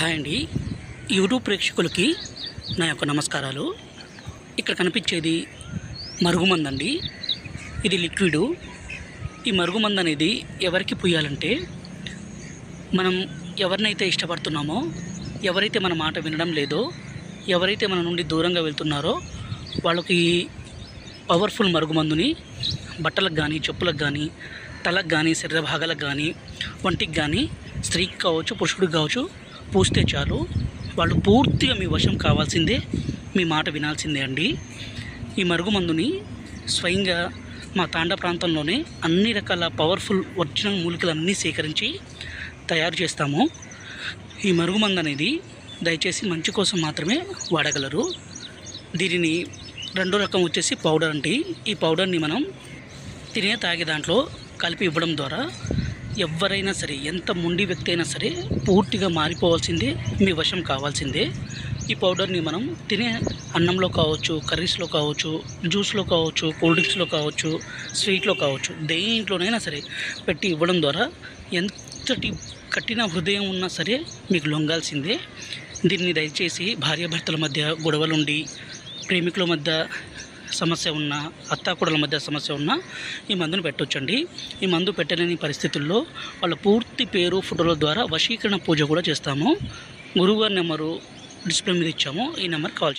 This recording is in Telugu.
హాయ్ అండి. యూట్యూబ్ ప్రేక్షకులకి నా యొక్క నమస్కారాలు. ఇక్కడ కనిపించేది మరుగుమందు అండి. ఇది లిక్విడు. ఈ మరుగుమందు అనేది ఎవరికి పూయాలంటే, మనం ఎవరినైతే ఇష్టపడుతున్నామో, ఎవరైతే మన మాట వినడం లేదో, ఎవరైతే మన నుండి దూరంగా వెళ్తున్నారో వాళ్ళకి పవర్ఫుల్ మరుగుమందుని బట్టలకు కానీ, చెప్పులకు కానీ, తలకు కానీ, శరీర భాగాలకు కానీ, వంటికి కానీ, స్త్రీకి కావచ్చు, పురుషుడికి కావచ్చు పూస్తే చాలు, వాళ్ళు పూర్తిగా మీ వశం కావాల్సిందే, మీ మాట వినాల్సిందే అండి. ఈ మరుగుమందుని స్వయంగా మా తాండా ప్రాంతంలోనే అన్ని రకాల పవర్ఫుల్ ఒరిజినల్ మూలికలన్నీ సేకరించి తయారు చేస్తాము. ఈ మరుగుమందు అనేది దయచేసి మంచి కోసం మాత్రమే వాడగలరు. దీనిని రెండో రకం వచ్చేసి పౌడర్ అండి. ఈ పౌడర్ని మనం తినే తాగే దాంట్లో కలిపి ఇవ్వడం ద్వారా ఎవరైనా సరే, ఎంత మొండి వ్యక్తి అయినా సరే పూర్తిగా మారిపోవాల్సిందే, మీ వశం కావాల్సిందే. ఈ పౌడర్ని మనం తినే అన్నంలో కావచ్చు, కర్రీస్లో కావచ్చు, జ్యూస్లో కావచ్చు, కూల్ డ్రింక్స్లో కావచ్చు, స్వీట్లో కావచ్చు, దేంట్లోనైనా సరే పెట్టి ఇవ్వడం ద్వారా ఎంతటి కఠిన హృదయం ఉన్నా సరే మీకు లొంగాల్సిందే. దీన్ని దయచేసి భార్యాభర్తల మధ్య గొడవలుండి, ప్రేమికుల మధ్య సమస్య ఉన్న, అత్తాకోడల మధ్య సమస్య ఉన్న ఈ మందును పెట్టొచ్చండి. ఈ మందు పెట్టలేని పరిస్థితుల్లో వాళ్ళ పూర్తి పేరు, ఫోటోల ద్వారా వశీకరణ పూజ కూడా చేస్తాము. గురువుగారి నెంబరు డిస్ప్లే మీద ఇచ్చాము. ఈ నెంబర్ కాల్